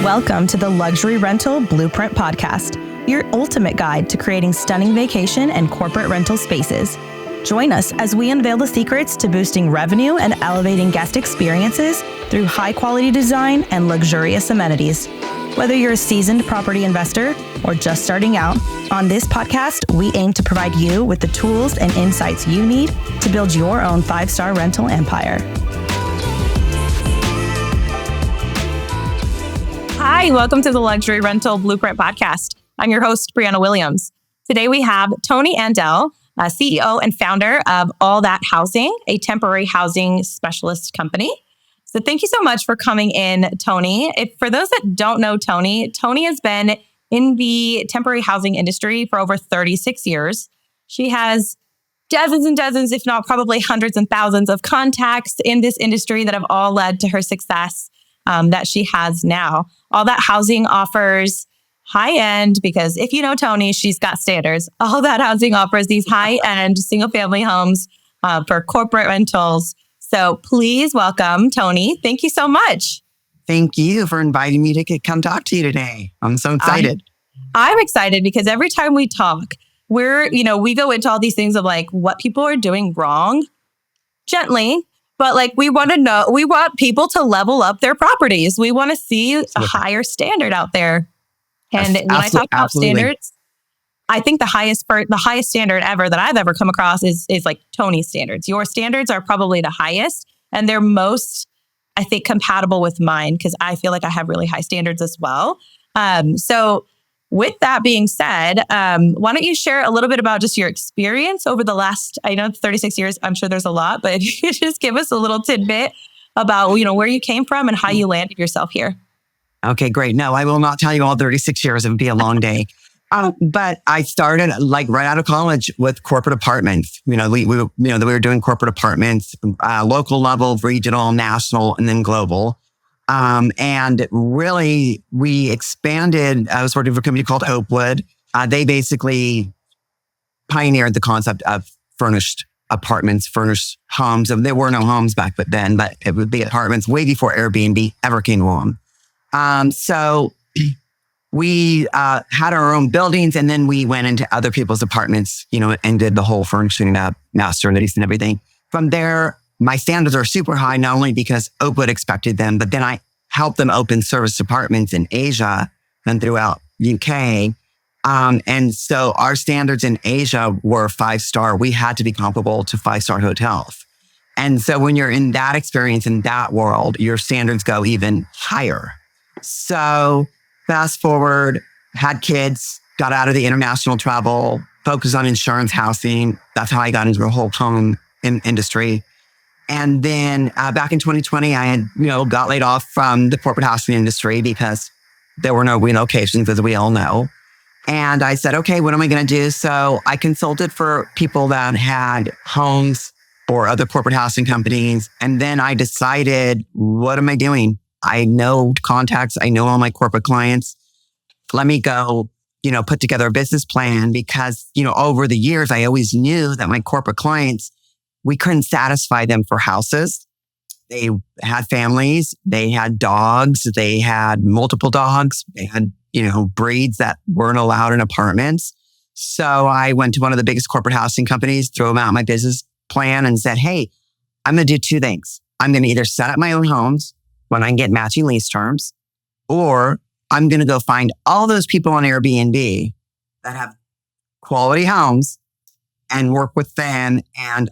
Welcome to the Luxury Rental Blueprint Podcast, your ultimate guide to creating stunning vacation and corporate rental spaces. Join us as we unveil the secrets to boosting revenue and elevating guest experiences through high-quality design and luxurious amenities. Whether you're a seasoned property investor or just starting out, on this podcast, we aim to provide you with the tools and insights you need to build your own 5-star rental empire. Hi, welcome to the Luxury Rental Blueprint Podcast. I'm your host, Brianna Williams. Today we have Toni Andell, CEO and founder of All That Housing, a temporary housing specialist company. So thank you so much for coming in, Toni. For those that don't know Toni has been in the temporary housing industry for over 36 years. She has dozens and dozens, if not probably hundreds and thousands of contacts in this industry that have all led to her success that she has now. All That Housing offers high-end, because if you know Toni, she's got standards. All That Housing offers these high-end single-family homes for corporate rentals. So please welcome Toni. Thank you so much. Thank you for inviting me to come talk to you today. I'm so excited. I'm excited because every time we talk, we go into all these things of like what people are doing wrong, gently. But we want people to level up their properties. We want to see a higher standard out there. And when I talk about standards, I think the highest standard ever that I've ever come across is like Toni's standards. Your standards are probably the highest, and they're most, I think, compatible with mine because I feel like I have really high standards as well. So with that being said, why don't you share a little bit about just your experience over the last, I know 36 years, I'm sure there's a lot, but if you could just give us a little tidbit about, where you came from and how you landed yourself here. Okay, great. No, I will not tell you all 36 years. It would be a long day. But I started right out of college with corporate apartments. We were doing corporate apartments, local level, regional, national, and then global. And really, we expanded. I was working for a company called Oakwood. They basically pioneered the concept of furnished apartments, furnished homes. There were no homes back then, but it would be apartments way before Airbnb ever came along. So we had our own buildings, and then we went into other people's apartments, and did the whole furnishing up, master lease and everything. From there, my standards are super high, not only because Oakwood expected them, but then I helped them open service apartments in Asia and throughout UK. And so our standards in Asia were 5-star. We had to be comparable to 5-star hotels. And so when you're in that experience, in that world, your standards go even higher. So fast forward, had kids, got out of the international travel, focused on insurance housing. That's how I got into the whole home industry. And then back in 2020, I had, got laid off from the corporate housing industry because there were no relocations, as we all know. And I said, okay, what am I going to do? So I consulted for people that had homes or other corporate housing companies. And then I decided, what am I doing? I know contacts. I know all my corporate clients. Let me go, put together a business plan because, over the years, I always knew that my corporate clients, we couldn't satisfy them for houses. They had families, they had dogs, they had multiple dogs, they had, breeds that weren't allowed in apartments. So I went to one of the biggest corporate housing companies, threw them out my business plan and said, hey, I'm going to do 2 things. I'm going to either set up my own homes when I can get matching lease terms, or I'm going to go find all those people on Airbnb that have quality homes and work with them and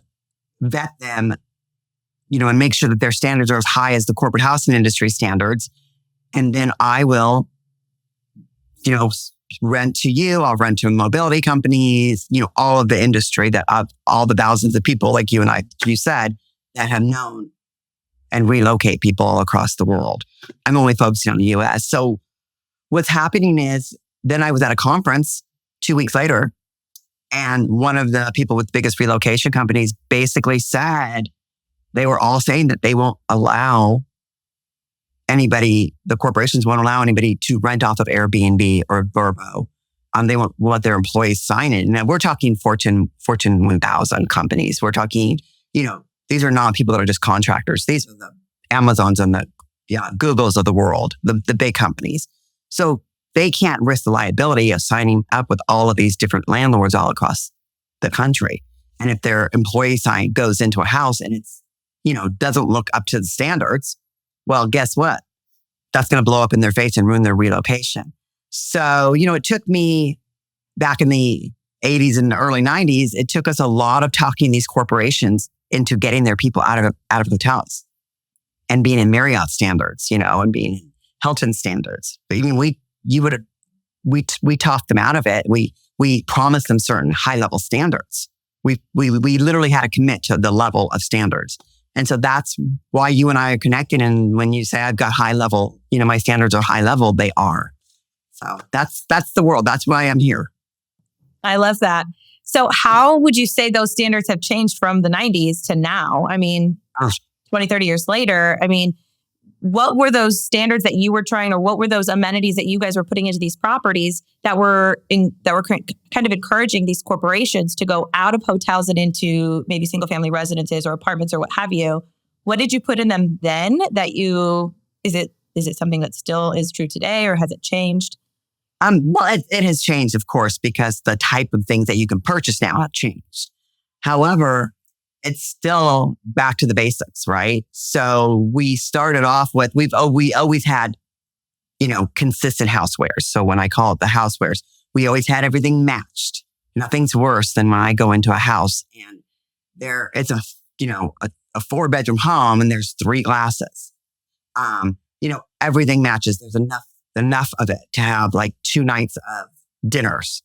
vet them, and make sure that their standards are as high as the corporate housing industry standards. And then I will, rent to you. I'll rent to mobility companies, all of the industry all the thousands of people like you and you said, that have known and relocate people all across the world. I'm only focusing on the US. So what's happening is then I was at a conference 2 weeks later, and one of the people with the biggest relocation companies basically said, they were all saying that they won't allow anybody, the corporations won't allow anybody to rent off of Airbnb or Vrbo. They won't let their employees sign it. And we're talking Fortune 1000 companies. We're talking, these are not people that are just contractors. These are the Amazons and the Googles of the world, the big companies. So they can't risk the liability of signing up with all of these different landlords all across the country. And if their employee sign goes into a house and it's, doesn't look up to the standards, well, guess what? That's going to blow up in their face and ruin their relocation. So, it took me back in the 80s and early 90s, it took us a lot of talking these corporations into getting their people out of hotels and being in Marriott standards, and being in Hilton standards. But we talked them out of it. We promised them certain high level standards. We literally had to commit to the level of standards. And so that's why you and I are connected. And when you say I've got high level, my standards are high level, they are. So that's the world. That's why I'm here. I love that. So how would you say those standards have changed from the 90s to now? 20, 30 years later, what were those standards that you were trying, or what were those amenities that you guys were putting into these properties that were kind of encouraging these corporations to go out of hotels and into maybe single family residences or apartments or what have you? What did you put in them then is it something that still is true today, or has it changed? Well, it has changed, of course, because the type of things that you can purchase now have changed. However, it's still back to the basics, right? So we started off with, we always had, consistent housewares. So when I call it the housewares, we always had everything matched. Nothing's worse than when I go into a house and it's a 4-bedroom home and there's 3 glasses. Everything matches. There's enough of it to have like 2 nights of dinners.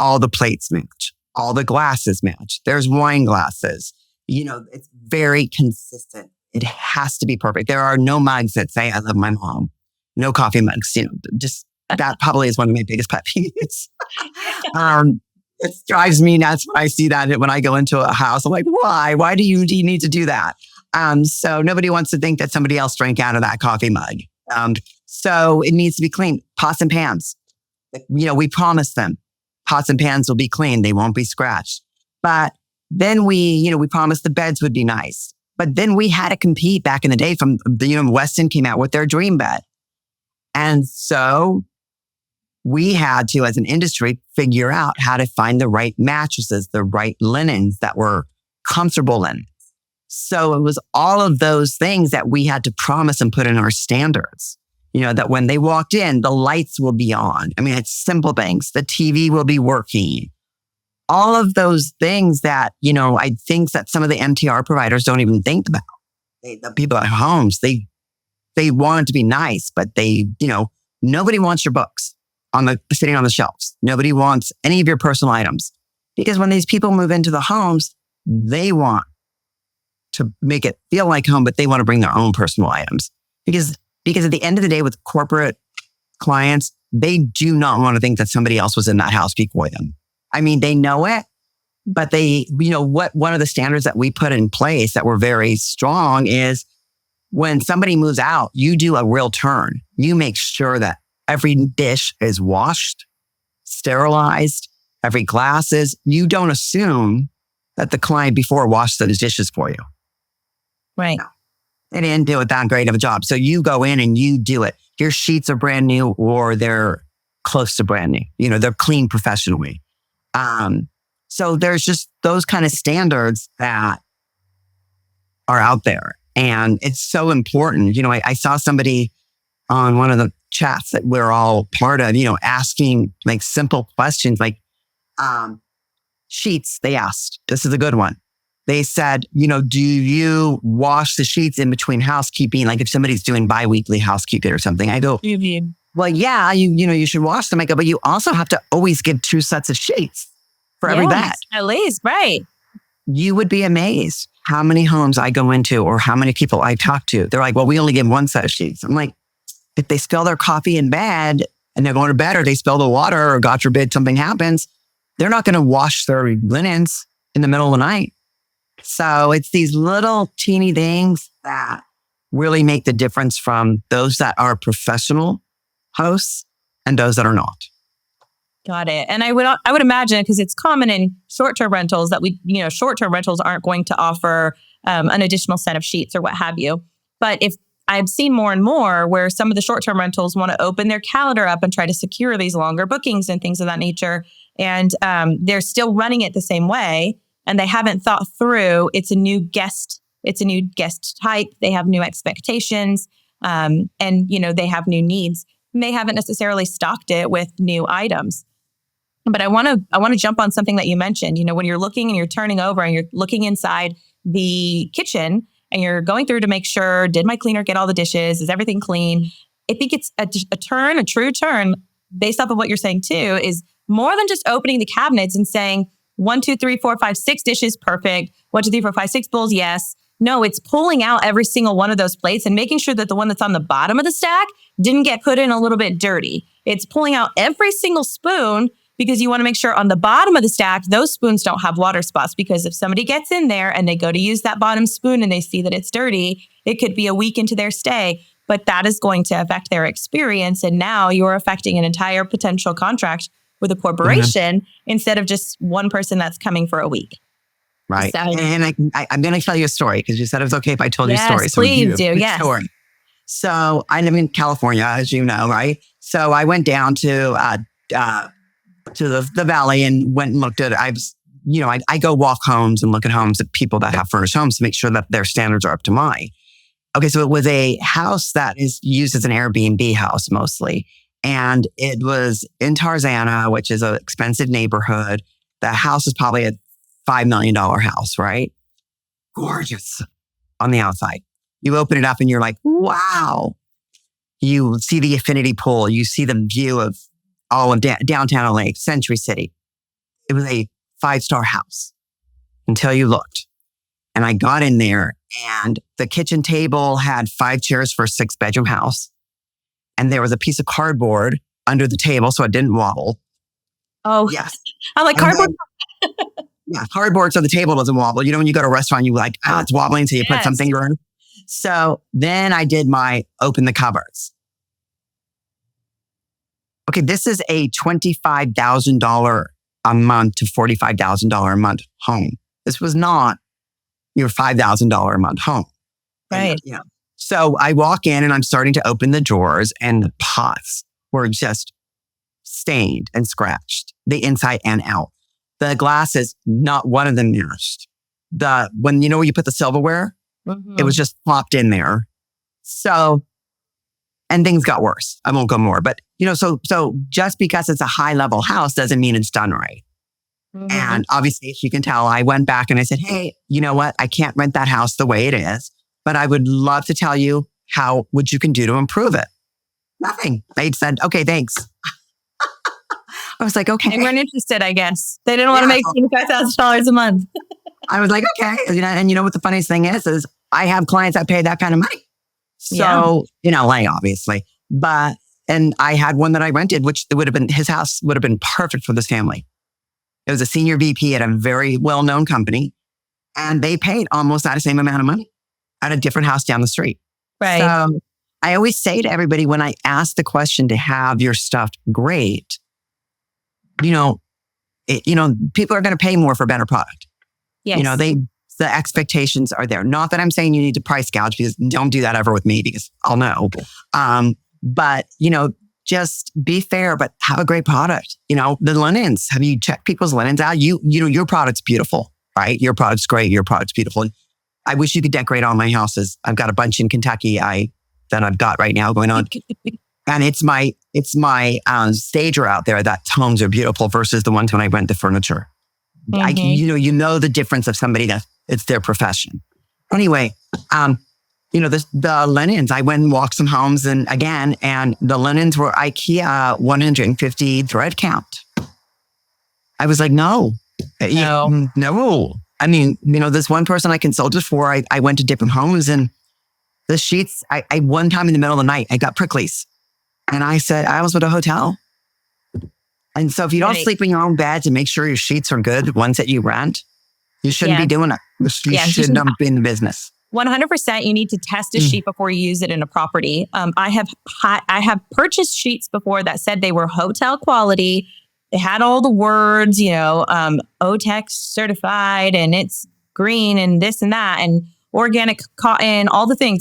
All the plates match. All the glasses match. There's wine glasses. It's very consistent. It has to be perfect. There are no mugs that say, I love my mom. No coffee mugs. Just that probably is one of my biggest pet peeves. It drives me nuts when I see that when I go into a house. I'm like, why? Why do you need to do that? So nobody wants to think that somebody else drank out of that coffee mug. So it needs to be clean. Pots and pans. We promise them. Pots and pans will be clean. They won't be scratched. But then we promised the beds would be nice. But then we had to compete back in the day from Weston came out with their dream bed. And so we had to, as an industry, figure out how to find the right mattresses, the right linens that were comfortable linens. So it was all of those things that we had to promise and put in our standards. That when they walked in, the lights will be on. It's simple things. The TV will be working. All of those things that, I think that some of the MTR providers don't even think about. The people at homes, they want it to be nice, but nobody wants your books sitting on the shelves. Nobody wants any of your personal items. Because when these people move into the homes, they want to make it feel like home, but they want to bring their own personal items. Because at the end of the day, with corporate clients, they do not want to think that somebody else was in that house before them. They know it, but one of the standards that we put in place that were very strong is when somebody moves out, you do a real turn. You make sure that every dish is washed, sterilized, every glass is. You don't assume that the client before washed those dishes for you. Right. No. They didn't do it that great of a job. So you go in and you do it. Your sheets are brand new or they're close to brand new. They're cleaned professionally. So there's just those kind of standards that are out there. And it's so important. I saw somebody on one of the chats that we're all part of, asking like simple questions like sheets. They asked, this is a good one. They said, do you wash the sheets in between housekeeping? Like if somebody's doing bi-weekly housekeeping or something, I go, well, yeah, you should wash them. I go, but you also have to always give 2 sets of sheets for every bed. At least, right. You would be amazed how many homes I go into or how many people I talk to. They're like, well, we only give 1 set of sheets. I'm like, if they spill their coffee in bed and they're going to bed or they spill the water or God forbid something happens, they're not going to wash their linens in the middle of the night. So it's these little teeny things that really make the difference from those that are professional hosts and those that are not. Got it. And I would imagine, because it's common in short-term rentals that short-term rentals aren't going to offer an additional set of sheets or what have you. But if I've seen more and more where some of the short-term rentals want to open their calendar up and try to secure these longer bookings and things of that nature. And they're still running it the same way. And they haven't thought through, it's a new guest type. They have new expectations. And, they have new needs. And they haven't necessarily stocked it with new items. But I want to jump on something that you mentioned. When you're looking and you're turning over and you're looking inside the kitchen and you're going through to make sure, did my cleaner get all the dishes? Is everything clean? I think it's a true turn, based off of what you're saying too, is more than just opening the cabinets and saying 1, 2, 3, 4, 5, 6 dishes, perfect. 1, 2, 3, 4, 5, 6 bowls, yes. No, it's pulling out every single one of those plates and making sure that the one that's on the bottom of the stack didn't get put in a little bit dirty. It's pulling out every single spoon because you want to make sure on the bottom of the stack, those spoons don't have water spots, because if somebody gets in there and they go to use that bottom spoon and they see that it's dirty, it could be a week into their stay, but that is going to affect their experience. And now you're affecting an entire potential contract with a corporation instead of just one person that's coming for a week. Right. So, and I'm going to tell you a story, because you said it was okay if I told you a story. Yes, please do. Yes. Story. So I live in California, as you know, right? So I went down to the valley and went and looked at, I go walk homes and look at homes of people that have furnished homes to make sure that their standards are up to mine. Okay. So it was a house that is used as an Airbnb house mostly. And it was in Tarzana, which is an expensive neighborhood. The house is probably a $5 million house, right? Gorgeous on the outside. You open it up and you're like, wow. You see the infinity pool. You see the view of all of downtown LA, Century City. It was a 5-star house until you looked. And I got in there and the kitchen table had 5 chairs for a 6-bedroom house. And there was a piece of cardboard under the table so it didn't wobble. Oh, yes. I like cardboard. Yeah, cardboard so the table doesn't wobble. When you go to a restaurant, you like, it's wobbling, so you put something in. So then I did my open the cupboards. Okay, this is a $25,000 a month to $45,000 a month home. This was not your $5,000 a month home. Right. And, so I walk in and I'm starting to open the drawers, and the pots were just stained and scratched, the inside and out. The glasses, not one of them nourished. When where you put the silverware, it was just plopped in there. So, and things got worse. I won't go more, but so just because it's a high level house doesn't mean it's done right. And obviously, as you can tell, I went back and I said, hey, you know what? I can't rent that house the way it is, but I would love to tell you what you can do to improve it. Nothing. They said, okay, thanks. I was like, okay. They weren't interested, I guess. They didn't want to make $25,000 a month. I was like, okay. And you know what the funniest thing is I have clients that pay that kind of money. So, LA, obviously. And I had one that I rented, which his house would have been perfect for this family. It was a senior VP at a very well-known company. And they paid almost that same amount of money at a different house down the street. Right. So I always say to everybody when I ask the question to have your stuff great, people are going to pay more for a better product. Yes. The expectations are there. Not that I'm saying you need to price gouge, because don't do that ever with me, because I'll know. But just be fair, but have a great product. The linens, have you checked people's linens out? Your product's beautiful, right? Your product's great. Your product's beautiful. And I wish you could decorate all my houses. I've got a bunch in Kentucky that I've got right now going on. And it's my stager out there that homes are beautiful versus the ones when I rent the furniture. The difference of somebody that it's their profession. Anyway, the linens, I went and walked some homes and the linens were IKEA 150 thread count. I was like, no. I mean, this one person I consulted for, I went to different homes and the sheets, I one time in the middle of the night, I got pricklies. And I said, I was with a hotel. And so if you don't sleep in your own beds and make sure your sheets are good, ones that you rent, you shouldn't be doing it. You should not be in the business. 100%. You need to test a sheet before you use it in a property. I have purchased sheets before that said they were hotel quality. They had all the words, OTEX certified, and it's green and this and that and organic cotton, all the things.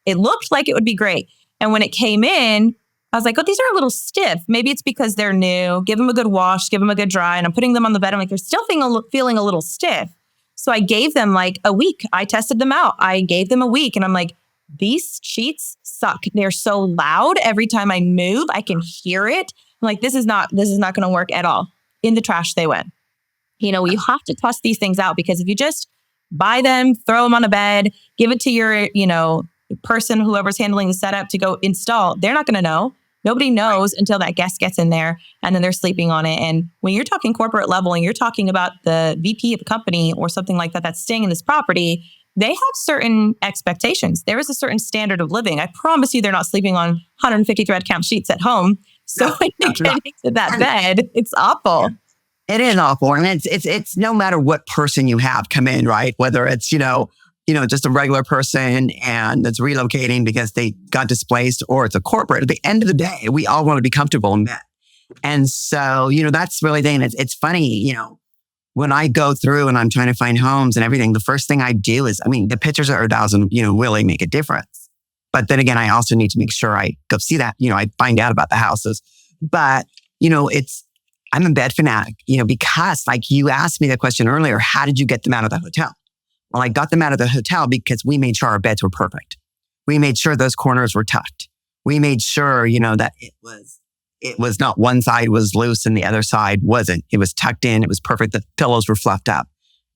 it looked like it would be great. And when it came in, I was like, oh, these are a little stiff. Maybe it's because they're new. Give them a good wash, give them a good dry. And I'm putting them on the bed. I'm like, they're still feeling a little stiff. So I gave them like a week. I tested them out. I gave them a week and I'm like, these sheets suck. They're so loud. Every time I move, I can hear it. I'm like, this is not going to work at all. In the trash they went. You have to toss these things out because if you just buy them, throw them on a bed, give it to your, person, whoever's handling the setup to go install, they're not going to know. Nobody knows until that guest gets in there and then they're sleeping on it. And when you're talking corporate level and you're talking about the VP of a company or something like that that's staying in this property, they have certain expectations. There is a certain standard of living. I promise you they're not sleeping on 150 thread count sheets at home. So when you get into that bed, it's awful. It is awful. And it's no matter what person you have come in, right? Whether it's, just a regular person and that's relocating because they got displaced or it's a corporate. At the end of the day, we all want to be comfortable in bed. And so, that's really the thing. It's funny, when I go through and I'm trying to find homes and everything, the first thing I do is, the pictures are doesn't, really make a difference. But then again, I also need to make sure I go see that, I find out about the houses. But, I'm a bed fanatic, because like you asked me the question earlier, how did you get them out of the hotel? Well, I got them out of the hotel because we made sure our beds were perfect. We made sure those corners were tucked. We made sure, that it was not one side was loose and the other side wasn't. It was tucked in. It was perfect. The pillows were fluffed up.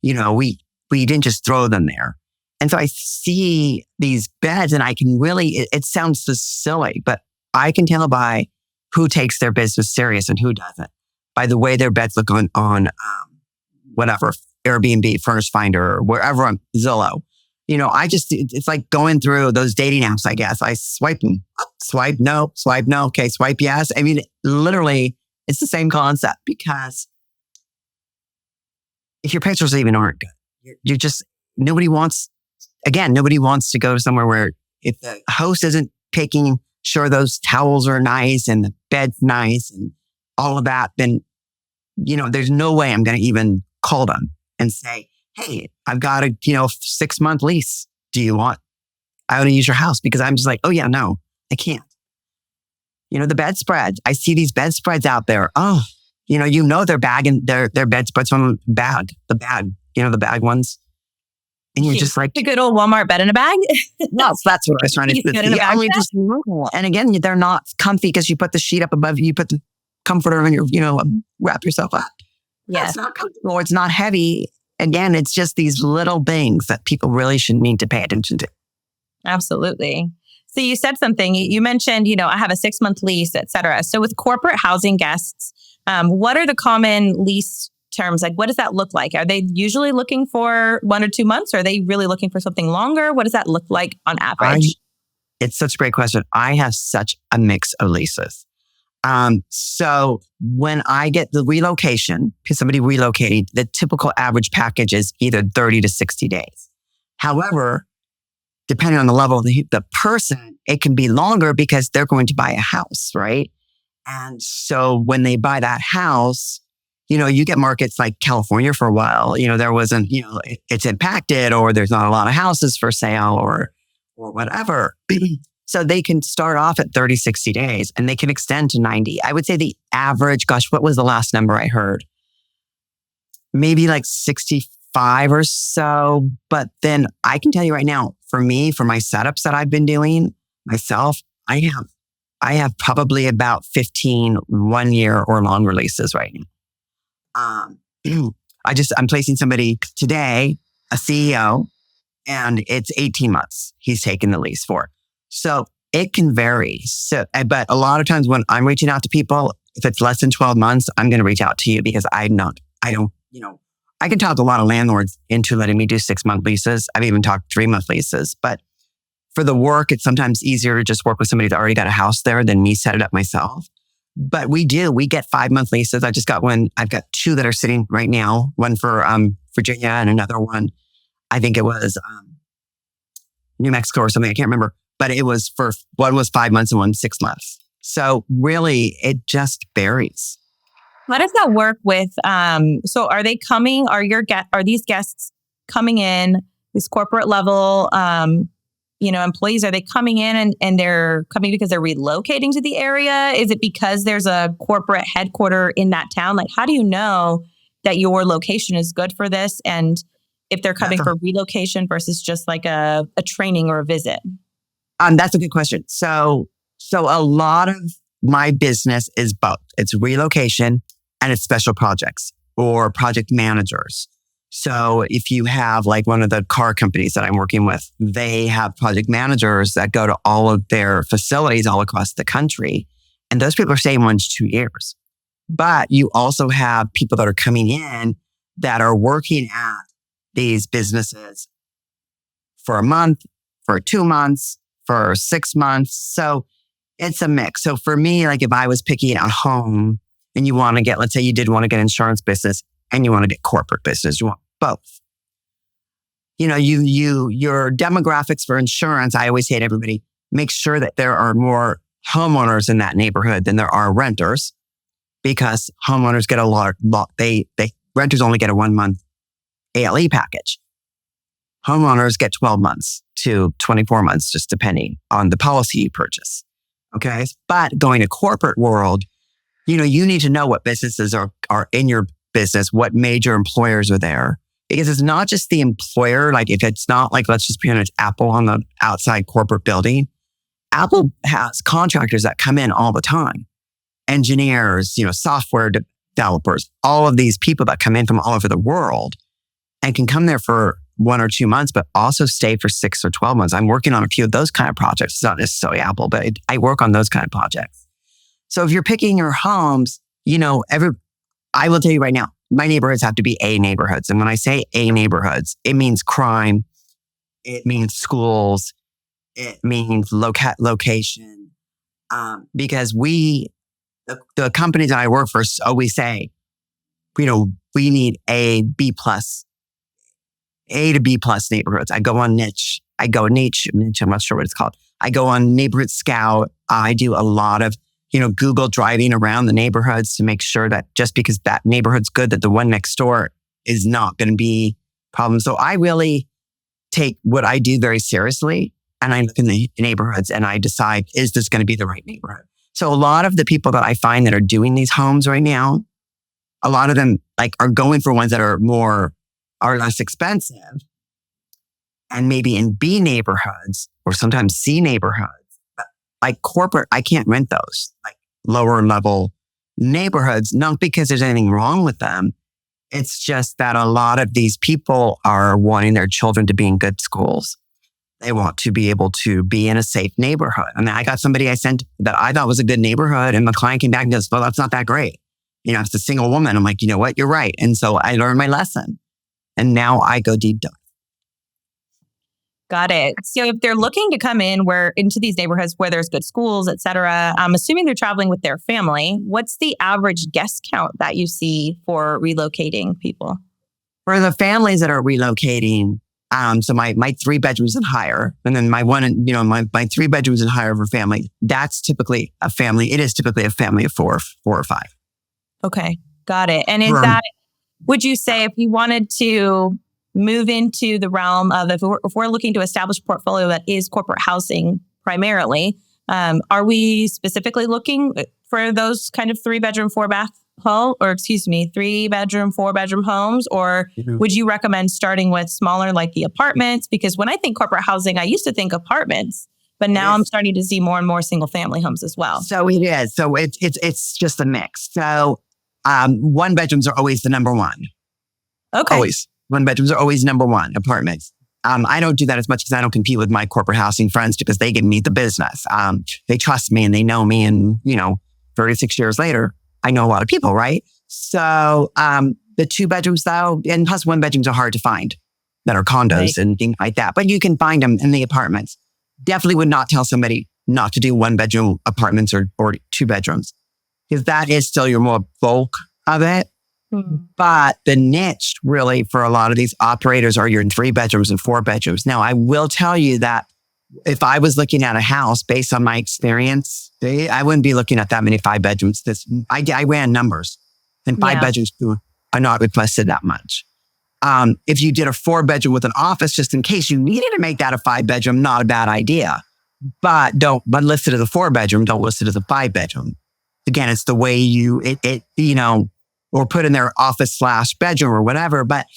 We didn't just throw them there. And so I see these beds and I can really, it sounds so silly, but I can tell by who takes their business serious and who doesn't. By the way their beds look on whatever, Airbnb, Furnished Finder, or wherever on Zillow. It's like going through those dating apps, I guess. I swipe them, swipe no, okay, swipe yes. Literally, it's the same concept because if your pictures even aren't good, nobody wants to go somewhere where if the host isn't taking sure those towels are nice and the bed's nice and all of that, then, there's no way I'm going to even call them and say, hey, I've got a, 6-month lease. I want to use your house? Because I'm just like, oh yeah, no, I can't. The bedspreads. I see these bedspreads out there. Oh, they're bagging their bedspreads from the bag, the bag ones. And you're just like the good old Walmart bed in a bag. No, that's what I was trying to say. And again, they're not comfy because you put the sheet up above you, put the comforter and wrap yourself up. Yeah. It's not comfortable. It's not heavy. Again, it's just these little things that people really should need to pay attention to. Absolutely. So you said something, you mentioned, I have a 6-month lease, et cetera. So with corporate housing guests, what are the common lease terms? Like, what does that look like? Are they usually looking for 1 or 2 months? Or are they really looking for something longer? What does that look like on average? It's such a great question. I have such a mix of leases. So when I get the relocation, because somebody relocated, the typical average package is either 30 to 60 days. However, depending on the level of the person, it can be longer because they're going to buy a house, right? And so when they buy that house, you get markets like California for a while, there wasn't, it's impacted or there's not a lot of houses for sale or whatever. So they can start off at 30, 60 days and they can extend to 90. I would say the average, what was the last number I heard? Maybe like 65 or so. But then I can tell you right now, for me, for my setups that I've been doing myself, I have probably about 15 1-year or longer leases right now. I'm placing somebody today, a CEO, and it's 18 months he's taking the lease for. So it can vary. So, but a lot of times when I'm reaching out to people, if it's less than 12 months, I'm going to reach out to you because I can talk a lot of landlords into letting me do 6-month leases. I've even talked 3-month leases, but for the work, it's sometimes easier to just work with somebody that already got a house there than me set it up myself. But we get 5-month leases. I just got one. I've got 2 that are sitting right now, one for Virginia and another one. I think it was New Mexico or something. I can't remember. But it was one was 5 months and one 6 months. So really, it just varies. How does that work with, so are they coming, are these guests coming in, this corporate level, employees, are they coming in and they're coming because they're relocating to the area? Is it because there's a corporate headquarter in that town? Like, how do you know that your location is good for this? And if they're coming for relocation versus just like a training or a visit? That's a good question. So a lot of my business is both. It's relocation and it's special projects or project managers. So if you have like one of the car companies that I'm working with, they have project managers that go to all of their facilities all across the country. And those people are staying 1 to 2 years. But you also have people that are coming in that are working at these businesses for a month, for 2 months, for 6 months. So it's a mix. So for me, like if I was picking a home and you want to get, let's say you did want to get insurance business and you want to get corporate business, you want both. Your demographics for insurance, I always say to everybody, make sure that there are more homeowners in that neighborhood than there are renters, because homeowners get renters only get a 1 month ALE package. Homeowners get 12 months to 24 months, just depending on the policy you purchase. Okay. But going to corporate world, you need to know what businesses are in your business, what major employers are there. Because it's not just the employer. Like if it's not like, let's just be honest, Apple on the outside corporate building. Apple has contractors that come in all the time. Engineers, software developers, all of these people that come in from all over the world and can come there for 1 or 2 months, but also stay for 6 or 12 months. I'm working on a few of those kind of projects. It's not necessarily Apple, but I work on those kind of projects. So if you're picking your homes, I will tell you right now, my neighborhoods have to be A neighborhoods. And when I say A neighborhoods, it means crime. It means schools. It means location. Because the companies that I work for always say, we need A to B plus neighborhoods. I go on niche. I'm not sure what it's called. I go on Neighborhood Scout. I do a lot of Google driving around the neighborhoods to make sure that just because that neighborhood's good, that the one next door is not going to be a problem. So I really take what I do very seriously, and I look in the neighborhoods and I decide, is this going to be the right neighborhood? So a lot of the people that I find that are doing these homes right now, a lot of them are going for ones that are less expensive and maybe in B neighborhoods or sometimes C neighborhoods. Like corporate, I can't rent those, like lower level neighborhoods, not because there's anything wrong with them. It's just that a lot of these people are wanting their children to be in good schools. They want to be able to be in a safe neighborhood. I mean, I got somebody I sent that I thought was a good neighborhood, and the client came back and goes, well, that's not that great. It's a single woman. I'm like, you know what? You're right. And so I learned my lesson. And now I go deep dive. Got it. So if they're looking to come into these neighborhoods where there's good schools, et cetera, I'm assuming they're traveling with their family. What's the average guest count that you see for relocating people? For the families that are relocating, so my 3 bedrooms and higher, and then my 3 bedrooms and higher for family, that's typically a family. It is typically a family of 4 or 5. Okay. Got it. And would you say if you wanted to move into the realm of, if we're looking to establish a portfolio that is corporate housing primarily, are we specifically looking for those kind of 3-bedroom, 3-bedroom, 4-bedroom homes? Or would you recommend starting with smaller, like the apartments? Because when I think corporate housing, I used to think apartments, but now I'm starting to see more and more single family homes as well. So it is. So it's just a mix. So 1 bedrooms are always the number one. Okay. Always. 1 bedrooms are always number one. Apartments. I don't do that as much because I don't compete with my corporate housing friends because they give me the business. They trust me and they know me. And, 36 years later, I know a lot of people, right? So the 2 bedrooms though, and plus 1 bedrooms are hard to find that are condos and things like that. But you can find them in the apartments. Definitely would not tell somebody not to do 1-bedroom apartments or 2 bedrooms because that is still your more bulk of it. But the niche really for a lot of these operators are your 3 bedrooms and 4 bedrooms. Now, I will tell you that if I was looking at a house based on my experience, I wouldn't be looking at that many 5 bedrooms. I ran numbers and 5 bedrooms are not requested that much. If you did a 4-bedroom with an office, just in case you needed to make that a 5-bedroom, not a bad idea. But list it as a 4-bedroom. Don't list it as a 5-bedroom. Again, it's the way or put in their office/bedroom or whatever. But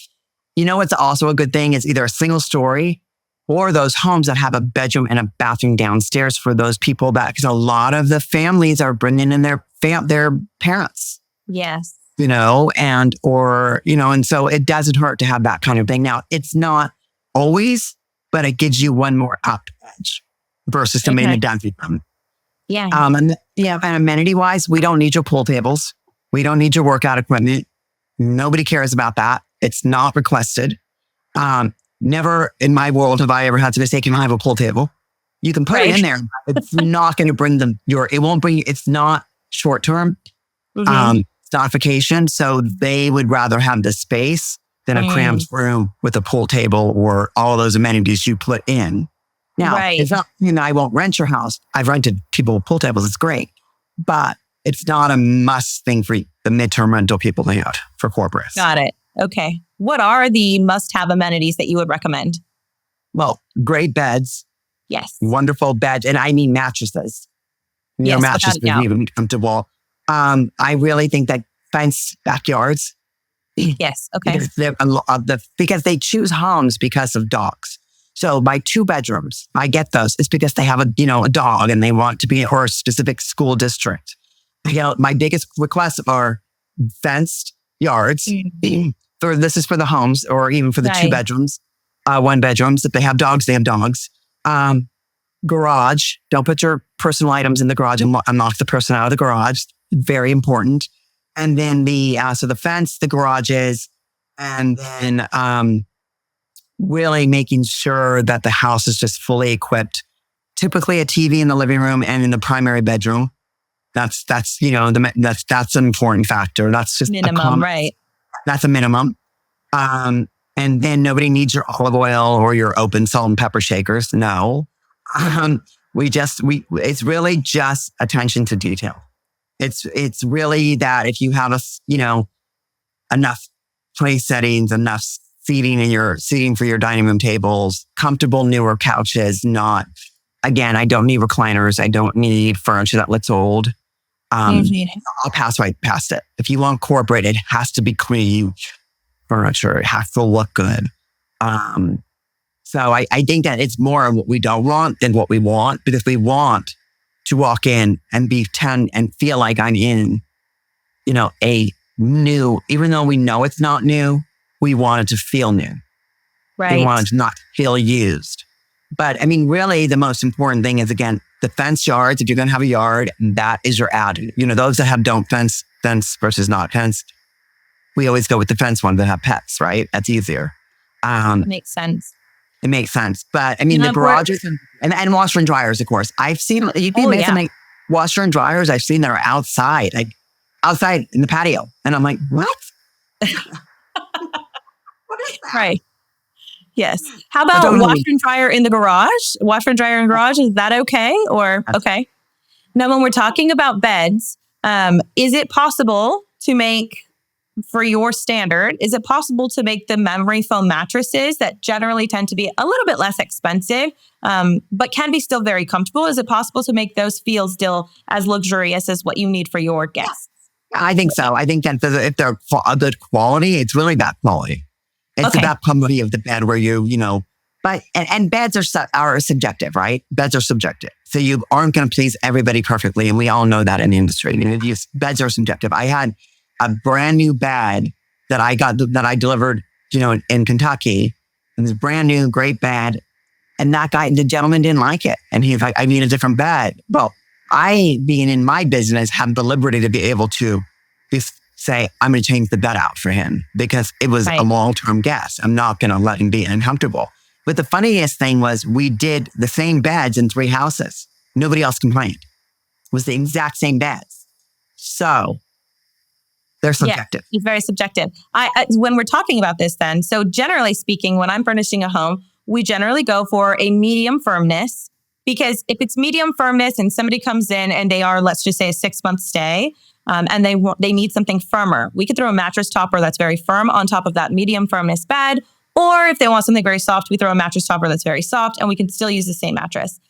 what's also a good thing is either a single story or those homes that have a bedroom and a bathroom downstairs for those people because a lot of the families are bringing in their parents. Yes. And so it doesn't hurt to have that kind of thing. Now, it's not always, but it gives you one more up edge versus somebody in a dungeon room. Yeah. And amenity wise, we don't need your pool tables. We don't need your workout equipment. Nobody cares about that. It's not requested. Never in my world have I ever had to say, can I have a pool table? You can put it in there. It's not going to bring it's not short term. Mm-hmm. It's not vacation. So they would rather have the space than a cramped room with a pool table or all those amenities you put in. Now, it's not, I won't rent your house. I've rented people with pool tables. It's great, but it's not a must thing for the midterm rental people to have for corporates. Got it. Okay. What are the must-have amenities that you would recommend? Well, great beds. Yes. Wonderful beds. And I mean mattresses. Yes, mattresses need to be comfortable. I really think that fenced backyards. Yes. Okay. Because they choose homes because of dogs. So my 2 bedrooms, I get those. It's because they have a dog and they want to be or a specific school district. My biggest requests are fenced yards. This is for the homes or even for the 2 bedrooms, 1 bedrooms. If they have dogs, they have dogs. Garage. Don't put your personal items in the garage and lock the person out of the garage. Very important. And then the fence, the garages, and then really making sure that the house is just fully equipped. Typically a TV in the living room and in the primary bedroom. That's an important factor. That's just minimum, right? That's a minimum. And then nobody needs your olive oil or your open salt and pepper shakers. No. It's really just attention to detail. It's really that if you have enough place settings, enough seating for your dining room tables, comfortable newer couches, I don't need recliners. I don't need furniture that looks old. I'll pass right past it. If you want corporate, it has to be clean furniture. It has to look good. So I think that it's more of what we don't want than what we want, because we want to walk in and be 10 and feel like I'm in, a new, even though we know it's not new, we want it to feel new. Right. We want it to not feel used. But really the most important thing is, again, the fence yards. If you're going to have a yard, that is your ad. Those that don't fence versus not fenced. We always go with the fence ones that have pets, right? That's easier. Makes sense. It makes sense. But the garages and washer and dryers, of course. I've seen, you'd be amazed, like washer and dryers I've seen that are outside in the patio. And I'm like, what? What is that? Right. Yes. How about washer and dryer in the garage? Washer and dryer in the garage, is that okay? Or, okay. Now, when we're talking about beds, is it possible to make, for your standard, is it possible to make the memory foam mattresses that generally tend to be a little bit less expensive, but can be still very comfortable? Is it possible to make those feel still as luxurious as what you need for your guests? I think so. I think that if they're good quality, it's really that quality. It's about quality of the bed where but beds are subjective, right? Beds are subjective. So you aren't going to please everybody perfectly. And we all know that in the industry. Beds are subjective. I had a brand new bed that I delivered, in Kentucky. And this brand new, great bed. And the gentleman didn't like it. And he's like, I need a different bed. Well, I, being in my business, have the liberty to be able to just say, I'm going to change the bed out for him because it was a long-term guest. I'm not going to let him be uncomfortable. But the funniest thing was we did the same beds in 3 houses. Nobody else complained. It was the exact same beds. So they're subjective. Yeah, it's very subjective. When we're talking about this then, so generally speaking, when I'm furnishing a home, we generally go for a medium firmness Because if it's medium firmness and somebody comes in and they are, let's just say, a 6-month stay, and they need something firmer, we could throw a mattress topper that's very firm on top of that medium firmness bed. Or if they want something very soft, we throw a mattress topper that's very soft, and we can still use the same mattress.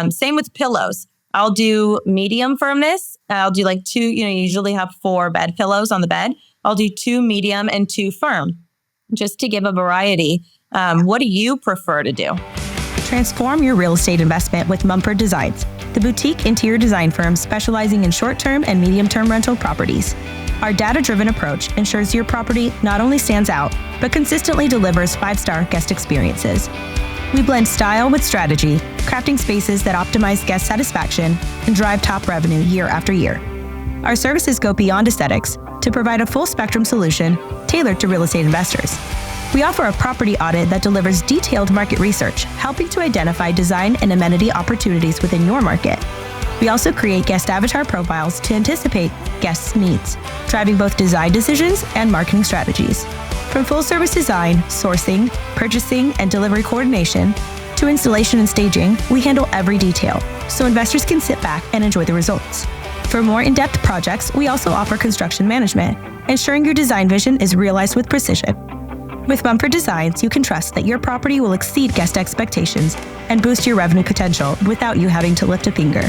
Same with pillows. I'll do medium firmness. I'll do like 2, you usually have 4 bed pillows on the bed. I'll do 2 medium and 2 firm, just to give a variety. What do you prefer to do? Transform your real estate investment with Mumford Designs, the boutique interior design firm specializing in short-term and medium-term rental properties. Our data-driven approach ensures your property not only stands out, but consistently delivers 5-star guest experiences. We blend style with strategy, crafting spaces that optimize guest satisfaction and drive top revenue year after year. Our services go beyond aesthetics to provide a full-spectrum solution tailored to real estate investors. We offer a property audit that delivers detailed market research, helping to identify design and amenity opportunities within your market. We also create guest avatar profiles to anticipate guests' needs, driving both design decisions and marketing strategies. From full-service design, sourcing, purchasing, and delivery coordination, to installation and staging, we handle every detail, so investors can sit back and enjoy the results. For more in-depth projects, we also offer construction management, ensuring your design vision is realized with precision. With Mumford Designs, you can trust that your property will exceed guest expectations and boost your revenue potential without you having to lift a finger.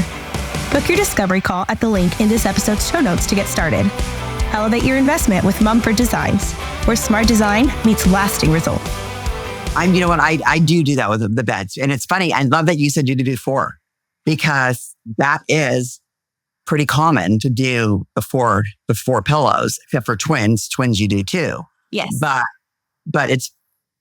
Book your discovery call at the link in this episode's show notes to get started. Elevate your investment with Mumford Designs, where smart design meets lasting results. You know what? I do that with the beds. And it's funny. I love that you said you did 4, because that is pretty common to do the four pillows, except for twins. Twins, you do too. Yes. But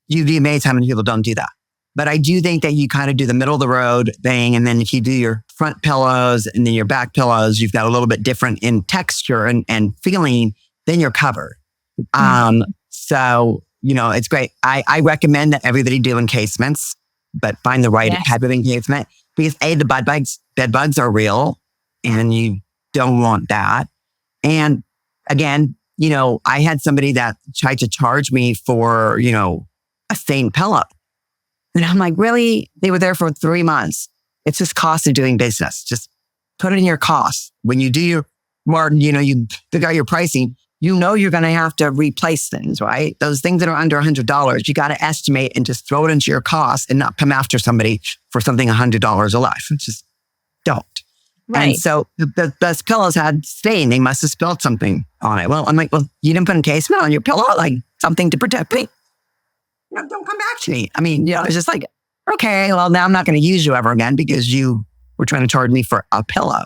you'd be amazed how many people don't do that. But I do think that you kind of do the middle of the road thing. And then if you do your front pillows and then your back pillows, you've got a little bit different in texture and feeling, then you're covered. So, it's great. I recommend that everybody do encasements, but find the right type of encasement, because the bed bugs are real and you don't want that. And again, I had somebody that tried to charge me for, a stained pillow. And I'm like, really? They were there for 3 months. It's just cost of doing business. Just put it in your costs. When you do your margin, you figure out your pricing, you're going to have to replace things, right? Those things that are under $100, you got to estimate and just throw it into your costs and not come after somebody for something $100 or less. Just don't. Right. And so those pillows had stain. They must have spilled something on it. Well, I'm like, you didn't put encasement on your pillow, like something to protect me. Don't come back to me. I mean, it's just like, okay, well, now I'm not going to use you ever again because you were trying to charge me for a pillow.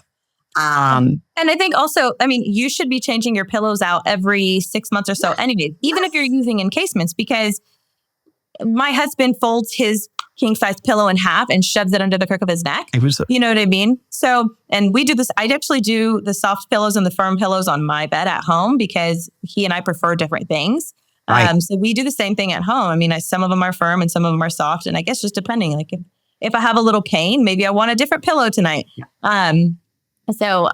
And I think also, you should be changing your pillows out every 6 months or so anyway, even if you're using encasements, because my husband folds his king size pillow in half and shoves it under the crook of his neck. You know what I mean? So, and we do this. I actually do the soft pillows and the firm pillows on my bed at home because he and I prefer different things. Right. So we do the same thing at home. Some of them are firm and some of them are soft. And I guess just depending, like if I have a little pain, maybe I want a different pillow tonight. So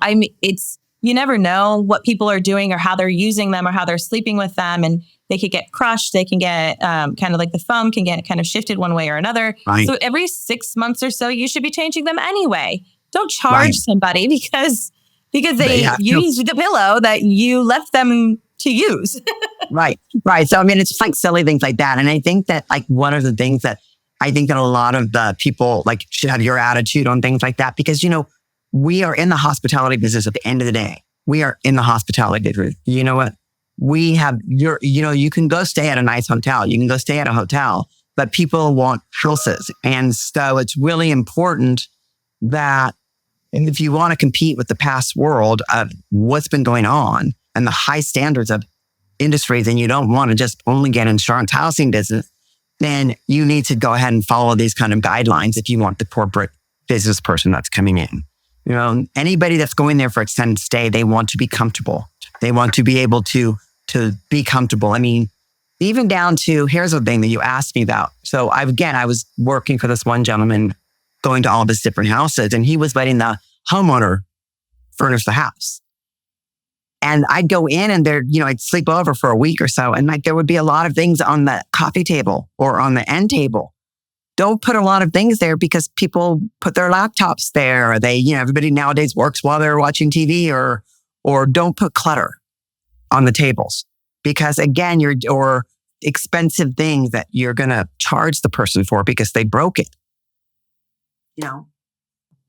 you never know what people are doing or how they're using them or how they're sleeping with them. And they could get crushed. They can get kind of like the foam can get kind of shifted one way or another. Right. So every 6 months or so, you should be changing them anyway. Don't charge somebody because they used the pillow that you left them to use. Right. So, it's just like silly things like that. And I think that like one of the things that I think that a lot of the people like should have your attitude on things like that, because, we are in the hospitality business at the end of the day. We are in the hospitality business. You know what? We have you can go stay at a nice hotel. You can go stay at a hotel, but people want houses. And so it's really important that if you want to compete with the past world of what's been going on and the high standards of industries, and you don't want to just only get insurance housing business, then you need to go ahead and follow these kind of guidelines if you want the corporate business person that's coming in. Anybody that's going there for extended stay, they want to be comfortable. They want to be able to be comfortable. Even down to, here's the thing that you asked me about. So I was working for this one gentleman, going to all these different houses, and he was letting the homeowner furnish the house. And I'd go in and I'd sleep over for a week or so. And there would be a lot of things on the coffee table or on the end table don't put a lot of things there because people put their laptops there. Everybody nowadays works while they're watching TV or don't put clutter on the tables because again, or expensive things that you're going to charge the person for because they broke it.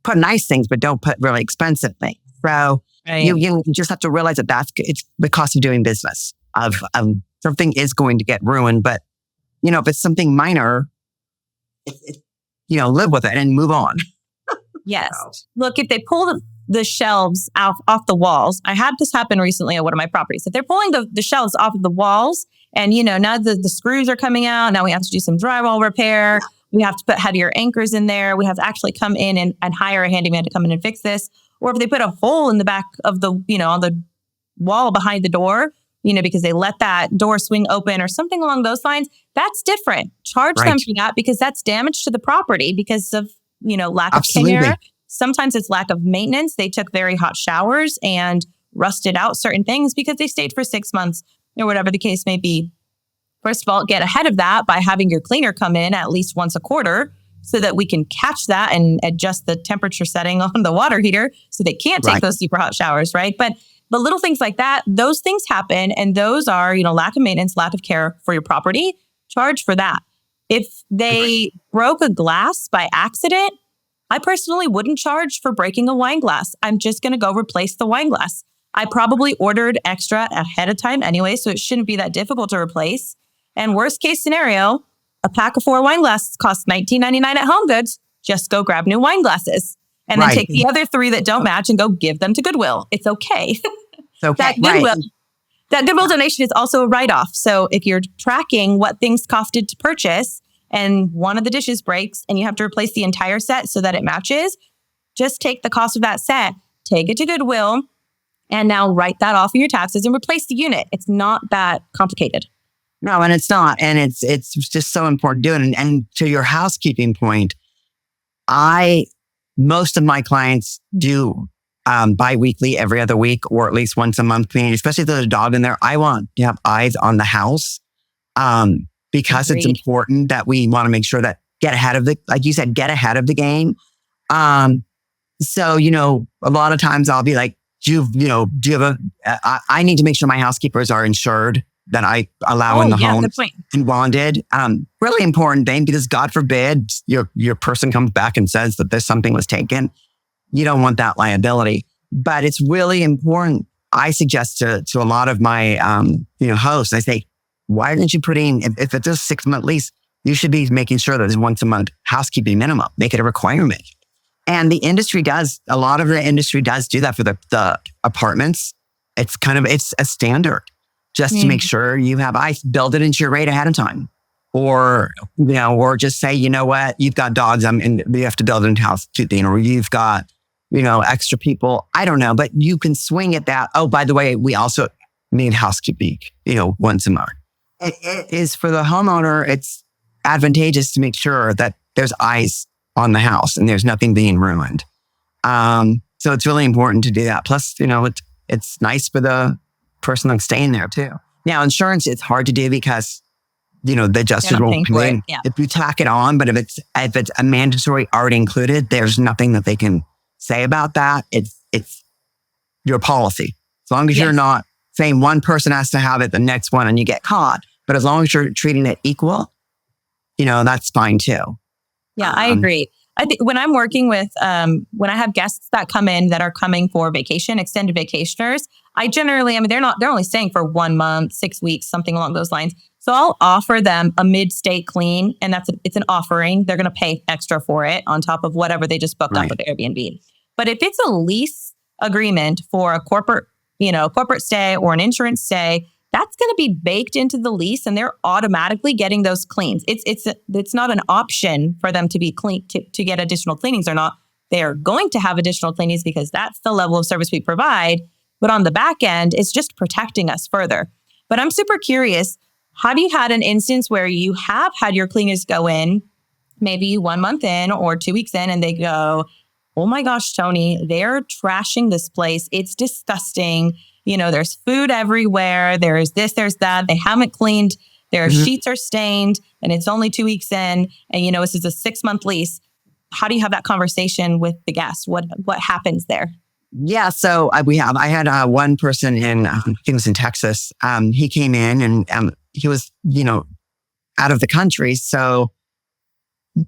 Put nice things, but don't put really expensive things. So Right. you just have to realize that it's the cost of doing business of something is going to get ruined. But, if it's something minor, live with it and move on. Yes. Look, if they pull the shelves off the walls, I had this happen recently at one of my properties. If they're pulling the shelves off of the walls and, now the screws are coming out, now we have to do some drywall repair. We have to put heavier anchors in there. We have to actually come in and hire a handyman to come in and fix this. Or if they put a hole in the back of the, on the wall behind the door, because they let that door swing open or something along those lines, that's different. Charge them for that because that's damage to the property because of, lack of care. Sometimes it's lack of maintenance. They took very hot showers and rusted out certain things because they stayed for 6 months or whatever the case may be. First of all, get ahead of that by having your cleaner come in at least once a quarter so that we can catch that and adjust the temperature setting on the water heater so they can't take those super hot showers, right? But little things like that, those things happen. And those are, lack of maintenance, lack of care for your property. Charge for that. If they broke a glass by accident, I personally wouldn't charge for breaking a wine glass. I'm just going to go replace the wine glass. I probably ordered extra ahead of time anyway, so it shouldn't be that difficult to replace. And worst case scenario, a pack of 4 wine glasses costs $19.99 at Home Goods. Just go grab new wine glasses. And then take the other 3 that don't match and go give them to Goodwill. It's okay. Okay. That Goodwill donation is also a write-off. So if you're tracking what things costed to purchase and one of the dishes breaks and you have to replace the entire set so that it matches, just take the cost of that set, take it to Goodwill, and now write that off of your taxes and replace the unit. It's not that complicated. No, and it's not. And it's just so important to do it. And to your housekeeping point, most of my clients do bi-weekly, every other week, or at least once a month cleaning, especially if there's a dog in there. I want to have eyes on the house because It's important that we want to make sure that get ahead of like you said, get ahead of the game. So, a lot of times I'll be like, do you have I need to make sure my housekeepers are insured that I allow in the home and bonded. Really important thing because God forbid your person comes back and says that there's something was taken. You don't want that liability, but it's really important. I suggest to a lot of my, hosts, I say, why didn't you put in, if it's a 6-month lease, you should be making sure that there's once a month housekeeping minimum, make it a requirement. And a lot of the industry does do that for the apartments. It's a standard just to make sure you have ice, build it into your rate ahead of time. Or just say, you know what, you've got dogs, you have to build it into housekeeping, or you've got, extra people. I don't know, but you can swing at that. Oh, by the way, we also need housekeeping, once a month. It is for the homeowner, it's advantageous to make sure that there's eyes on the house and there's nothing being ruined. So it's really important to do that. Plus, it's nice for the person that's staying there too. Now, insurance, it's hard to do because, the adjusters won't come in if you tack it on. But if it's a mandatory already included, there's nothing that they can say about that. It's your policy. As long as you're not saying one person has to have it, the next one, and you get caught. But as long as you're treating it equal, that's fine too. Yeah, I agree. I think when I'm working with, when I have guests that come in that are coming for vacation, extended vacationers, I generally, they're only staying for 1 month, 6 weeks, something along those lines. So I'll offer them a mid-stay clean, and it's an offering. They're going to pay extra for it on top of whatever they just booked up with Airbnb. But if it's a lease agreement for a corporate stay or an insurance stay, that's going to be baked into the lease, and they're automatically getting those cleans. It's not an option for them to be clean to get additional cleanings or not. They are going to have additional cleanings because that's the level of service we provide. But on the back end, it's just protecting us further. But I'm super curious, have you had an instance where you have had your cleaners go in, maybe 1 month in or 2 weeks in, and they go, oh my gosh, Toni, they're trashing this place. It's disgusting. There's food everywhere. There's this, there's that. They haven't cleaned their sheets are stained and it's only 2 weeks in and, this is a 6-month lease. How do you have that conversation with the guest? What happens there? Yeah. So I had one person I think it was in Texas. He came in and he was, out of the country. So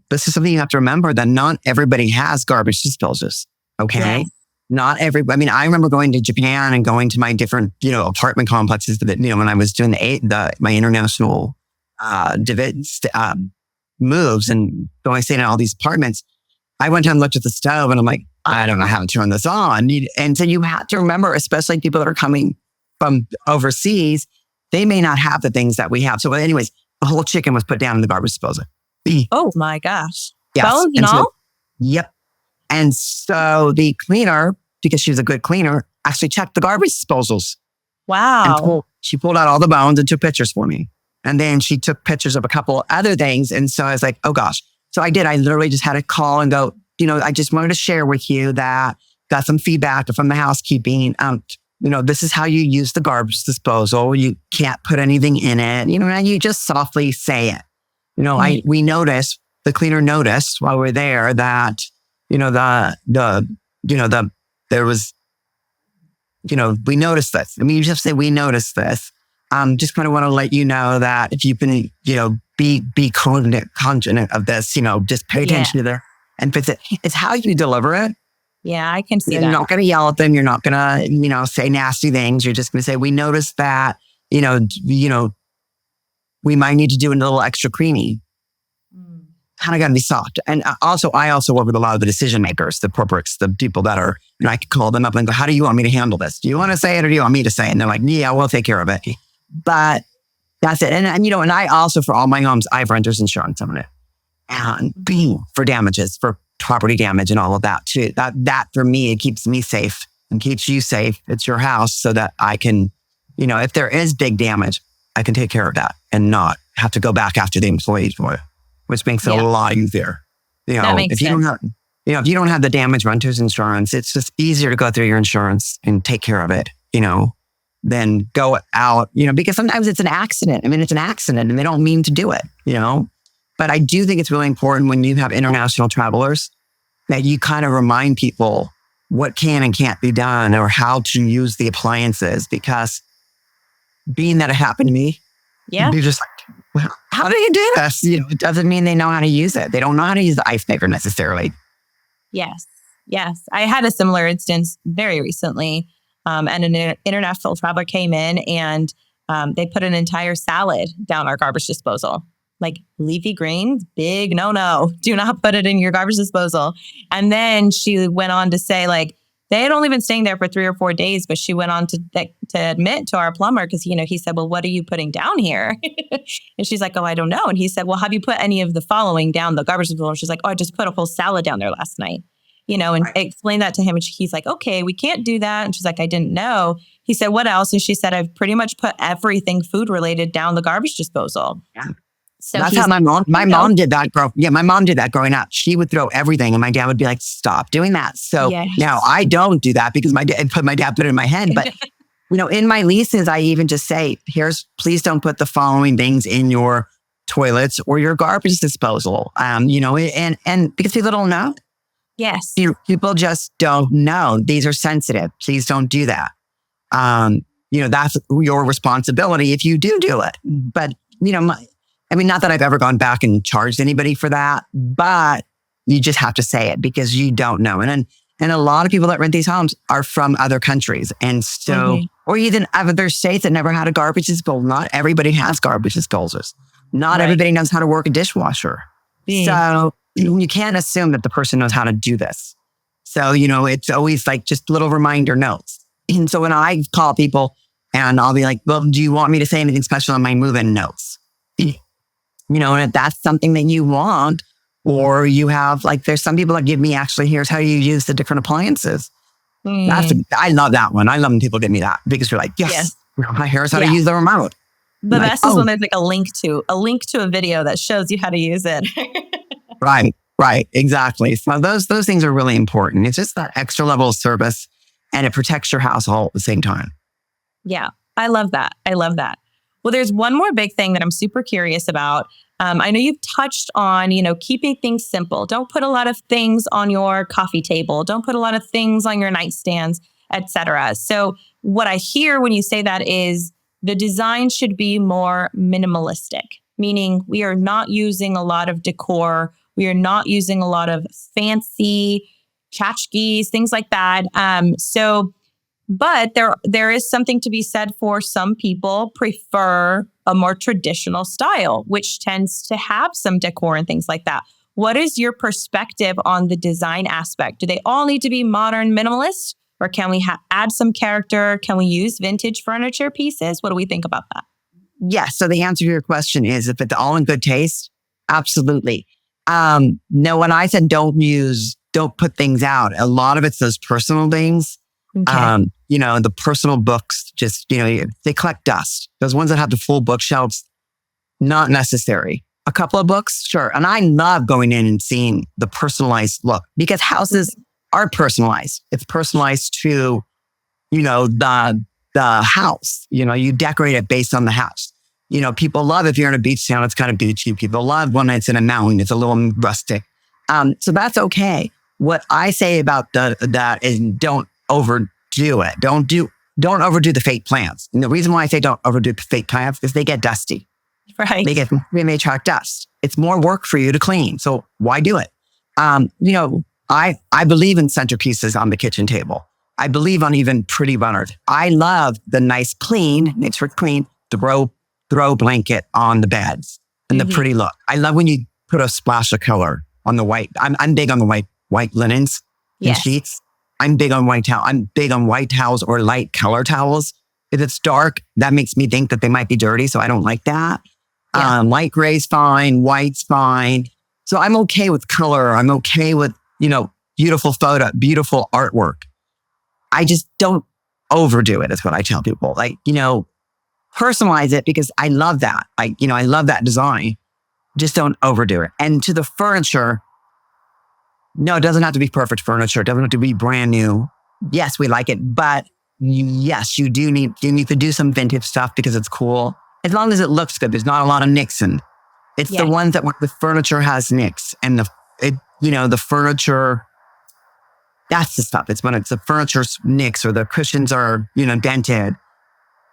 this is something you have to remember, that not everybody has garbage disposals. Okay. Yeah. Not everybody. I remember going to Japan and going to my different, apartment complexes that, when I was doing my international, moves and going staying in all these apartments. I went and looked at the stove and I'm like, I don't know how to turn this on. And so you have to remember, especially people that are coming from overseas, they may not have the things that we have. So anyways, the whole chicken was put down in the garbage disposal. Oh my gosh. Yes. Bones and all? Yep. And so the cleaner, because she was a good cleaner, actually checked the garbage disposals. Wow. And she pulled out all the bones and took pictures for me. And then she took pictures of a couple of other things. And so I was like, oh gosh. So I did. I literally just had a call and go, I just wanted to share with you that got some feedback from the housekeeping. This is how you use the garbage disposal. You can't put anything in it. And you just softly say it. We noticed, the cleaner noticed while we were there that, there was, we noticed this. You just say, we noticed this. Just kind of want to let you know that if you can, be cognizant of this, just pay attention to their, and fix it. It's how you deliver it. Yeah, I can see that. You're not going to yell at them. You're not going to, say nasty things. You're just going to say, we noticed that, we might need to do a little extra cleaning. Kind of got to be soft. And I also work with a lot of the decision makers, the corporates, the people that are, I could call them up and go, how do you want me to handle this? Do you want to say it or do you want me to say it? And they're like, yeah, we'll take care of it. But that's it. And and I also, for all my homes, I have renter's insurance on it. And for damages, for property damage and all of that too. That for me, it keeps me safe and keeps you safe. It's your house so that I can, if there is big damage, I can take care of that and not have to go back after the employees for it, which makes it a lot easier. That makes sense. If you don't have the damage renter's insurance, it's just easier to go through your insurance and take care of it, than go out, because sometimes it's an accident. It's an accident and they don't mean to do it, But I do think it's really important when you have international travelers that you kind of remind people what can and can't be done or how to use the appliances, because being that it happened to me, you're just like, well, how do you do this? It doesn't mean they know how to use it. They don't know how to use the ice maker necessarily. Yes. I had a similar instance very recently. And an international traveler came in and they put an entire salad down our garbage disposal. Like leafy greens, big no. Do not put it in your garbage disposal. And then she went on to say, they had only been staying there for 3 or 4 days, but she went on to admit to our plumber, because, he said, well, what are you putting down here? And she's like, oh, I don't know. And he said, well, have you put any of the following down the garbage disposal? And she's like, oh, I just put a whole salad down there last night. And explained that to him. And he's like, okay, we can't do that. And she's like, I didn't know. He said, what else? And she said, I've pretty much put everything food related down the garbage disposal. Yeah. So that's how my mom did that. My mom did that growing up. She would throw everything and my dad would be like, stop doing that. So now I don't do that because my dad put it in my head. But, in my leases, I even just say, please don't put the following things in your toilets or your garbage disposal. And because people don't know. Yes. People just don't know. These are sensitive. Please don't do that. That's your responsibility if you do it. But, not that I've ever gone back and charged anybody for that, but you just have to say it because you don't know. And a lot of people that rent these homes are from other countries. And so, or even other states that never had a garbage disposal. Not everybody has garbage disposals. Not everybody knows how to work a dishwasher. So you can't assume that the person knows how to do this. So, it's always like just little reminder notes. And so when I call people and I'll be like, well, do you want me to say anything special on my move-in notes? And if that's something that you want, or you have, there's some people that give me, actually, here's how you use the different appliances. I love that one. I love when people give me that because you're like, yes. Here's how to use the remote. The best is when there's a link to a video that shows you how to use it. Right. Exactly. So those things are really important. It's just that extra level of service and it protects your household at the same time. Yeah. I love that. Well, there's one more big thing that I'm super curious about. I know you've touched on, keeping things simple. Don't put a lot of things on your coffee table. Don't put a lot of things on your nightstands, etc. So what I hear when you say that is the design should be more minimalistic, meaning we are not using a lot of decor. We are not using a lot of fancy tchotchkes, things like that. But there is something to be said for some people prefer a more traditional style, which tends to have some decor and things like that. What is your perspective on the design aspect? Do they all need to be modern minimalist, or can we add some character? Can we use vintage furniture pieces? What do we think about that? Yes. So the answer to your question is, if it's all in good taste, absolutely. No, when I said don't put things out, a lot of it's those personal things. Okay. The personal books, just, they collect dust. Those ones that have the full bookshelves, not necessary. A couple of books, sure. And I love going in and seeing the personalized look, because houses are personalized. It's personalized to, the house. You decorate it based on the house. People love, if you're in a beach town, it's kind of beachy. People love when it's in a mountain, it's a little rustic. So that's okay. What I say about that is don't overdo it. Don't overdo the fake plants. And the reason why I say don't overdo the fake plants is they get dusty. Right. They may attract dust. It's more work for you to clean. So why do it? I believe in centerpieces on the kitchen table. I believe on even pretty runners. I love the nice clean, it's for clean, throw blanket on the beds and the pretty look. I love when you put a splash of color on the white. I'm big on the white linens and sheets. I'm big on white towel. I'm big on white towels or light color towels. If it's dark, that makes me think that they might be dirty. So I don't like that. Yeah. Light gray's fine. White's fine. So I'm okay with color. I'm okay with, beautiful photo, beautiful artwork. I just don't overdo it. Is what I tell people. Personalize it, because I love that. I love that design. Just don't overdo it. And to the furniture, no, it doesn't have to be perfect furniture. It doesn't have to be brand new. Yes, we like it, but yes, you need to do some vintage stuff because it's cool. As long as it looks good, there's not a lot of nicks in. It's the ones that the furniture has nicks, and the furniture, that's the stuff. It's when the furniture's nicks or the cushions are, dented.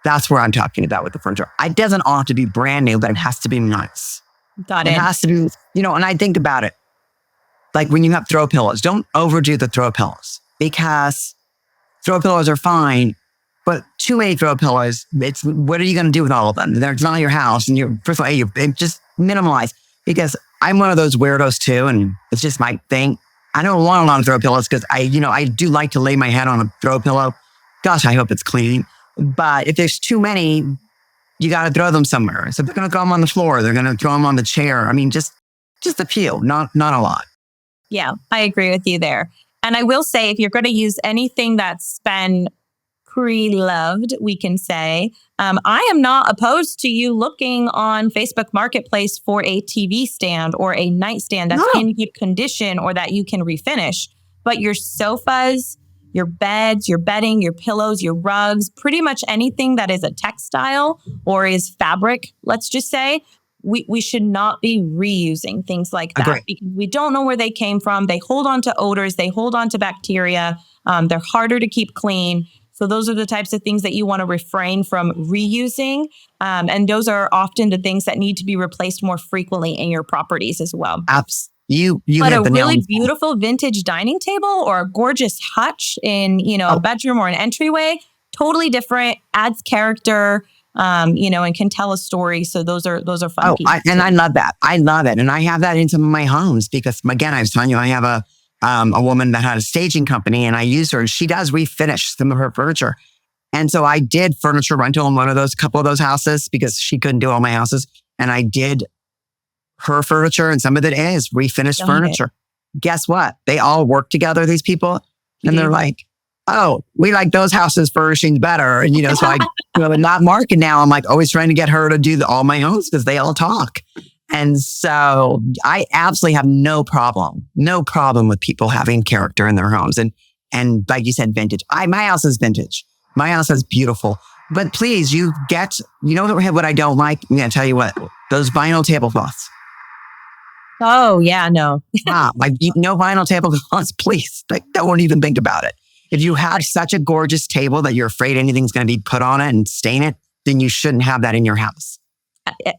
That's where I'm talking about with the furniture. It doesn't all have to be brand new, but it has to be nice. Got it. It has to be, and I think about it. Like when you have throw pillows, don't overdo the throw pillows, because throw pillows are fine, but too many throw pillows, what are you going to do with all of them? They're not your house, and you just minimalize, because I'm one of those weirdos too, and it's just my thing. I don't want a lot of throw pillows because I do like to lay my head on a throw pillow. Gosh, I hope it's clean. But if there's too many, you got to throw them somewhere. So they're going to throw them on the floor. They're going to throw them on the chair. I mean, just a few, not a lot. Yeah, I agree with you there. And I will say, if you're going to use anything that's been pre-loved, we can say, I am not opposed to you looking on Facebook Marketplace for a TV stand or a nightstand that's in good condition or that you can refinish. But your sofas, your beds, your bedding, your pillows, your rugs, pretty much anything that is a textile or is fabric, let's just say, we should not be reusing things like that. Agree. Because we don't know where they came from. They hold on to odors. They hold on to bacteria. They're harder to keep clean. So those are the types of things that you want to refrain from reusing. And those are often the things that need to be replaced more frequently in your properties as well. You But a really beautiful vintage dining table or a gorgeous hutch in, a bedroom or an entryway, totally different, adds character, and can tell a story. So those are fun pieces. I love that. I love it. And I have that in some of my homes because, again, I was telling you, I have a woman that had a staging company, and I use her, and she does refinish some of her furniture. And so I did furniture rental in couple of those houses because she couldn't do all my houses. And I did her furniture, and some of it is refinished furniture. Guess what? They all work together, these people. And they're like, oh, we like those houses furnishings better. And, so I, not Mark. And now I'm like always trying to get her to do all my homes because they all talk. And so I absolutely have no problem with people having character in their homes. And like you said, vintage. My house is vintage. My house is beautiful. But please, you know what I don't like? I'm going to tell you what, those vinyl tablecloths. Oh, yeah, no. No vinyl tablecloths, please. Like, don't even think about it. If you have such a gorgeous table that you're afraid anything's going to be put on it and stain it, then you shouldn't have that in your house.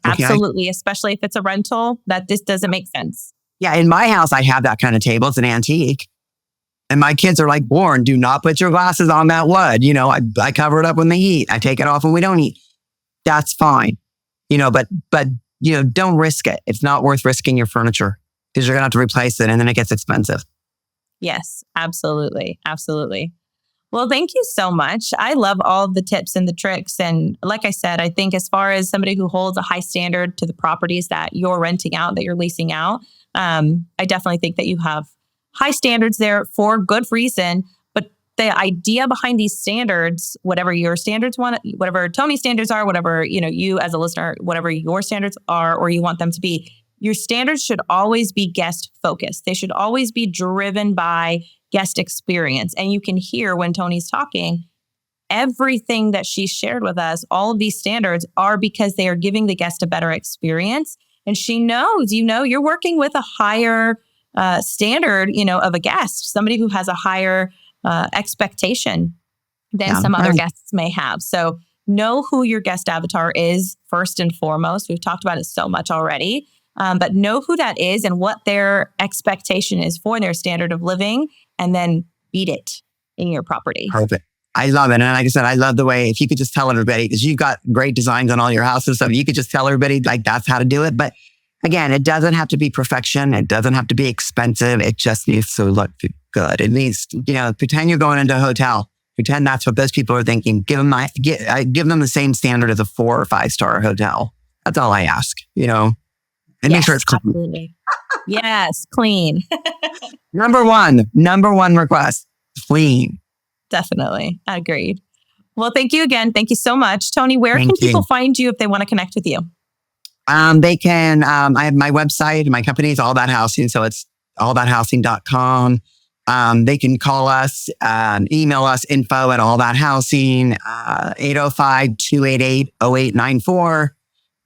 Absolutely. Okay? Especially if it's a rental, that this doesn't make sense. Yeah. In my house, I have that kind of table. It's an antique. And my kids are like, Warren, do not put your glasses on that wood. You know, I cover it up when they eat. I take it off when we don't eat. That's fine. You know, but don't risk it. It's not worth risking your furniture because you're going to have to replace it and then it gets expensive. Yes, absolutely. Absolutely. Well, thank you so much. I love all of the tips and the tricks. And like I said, I think as far as somebody who holds a high standard to the properties that you're renting out, that you're leasing out, I definitely think that you have high standards there for good reason. But the idea behind these standards, whatever your standards whatever Tony's standards are, whatever, you as a listener, whatever your standards are, or you want them to be, your standards should always be guest focused. They should always be driven by guest experience. And you can hear when Tony's talking, everything that she shared with us, all of these standards are because they are giving the guest a better experience. And she knows, you're working with a higher standard, of a guest, somebody who has a higher expectation than some other guests may have. So know who your guest avatar is first and foremost. We've talked about it so much already, but know who that is and what their expectation is for their standard of living, and then beat it in your property. Perfect. I love it. And like I said, I love the way, if you could just tell everybody, because you've got great designs on all your houses, so you could just tell everybody like that's how to do it. But again, it doesn't have to be perfection. It doesn't have to be expensive. It just needs to look good. It needs, pretend you're going into a hotel. Pretend that's what those people are thinking. Give them the same standard as a 4 or 5 star hotel. That's all I ask, and make sure it's clean. Absolutely. Yes, clean. Number one request, clean. Definitely. Agreed. Well, thank you again. Thank you so much. Toni, where can people find you if they want to connect with you? They can, I have my website, my company is All That Housing. So it's allthathousing.com. They can call us, email us info@allthathousing, 805-288-0894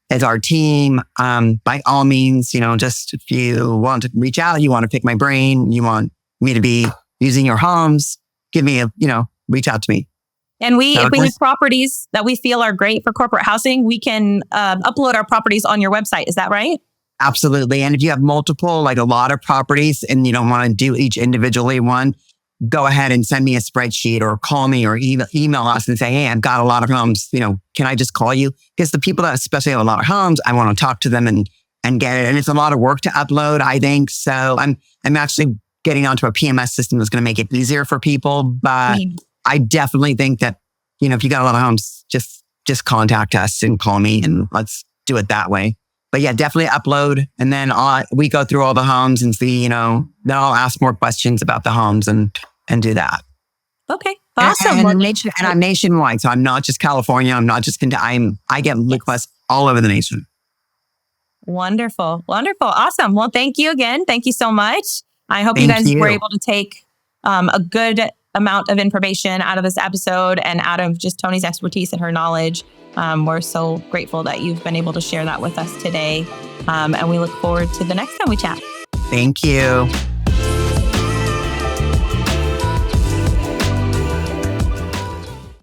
is our team. By all means, just if you want to reach out, you want to pick my brain, you want me to be using your homes, reach out to me. And if we need properties that we feel are great for corporate housing, we can upload our properties on your website. Is that right? Absolutely. And if you have multiple, like a lot of properties and you don't want to do each individually one, go ahead and send me a spreadsheet or call me or email us and say, hey, I've got a lot of homes. Can I just call you? Because the people that especially have a lot of homes, I want to talk to them and get it. And it's a lot of work to upload, I think. So I'm actually getting onto a PMS system that's going to make it easier for people. But I definitely think that, if you got a lot of homes, just contact us and call me and let's do it that way. But yeah, definitely upload. And then we go through all the homes and see, then I'll ask more questions about the homes and do that. Okay. Awesome. And I'm nationwide. So I'm not just California. I'm not just I get requests all over the nation. Wonderful. Wonderful. Awesome. Well, thank you again. Thank you so much. I hope you guys were able to take a good amount of information out of this episode and out of just Toni's expertise and her knowledge. We're so grateful that you've been able to share that with us today. And we look forward to the next time we chat. Thank you.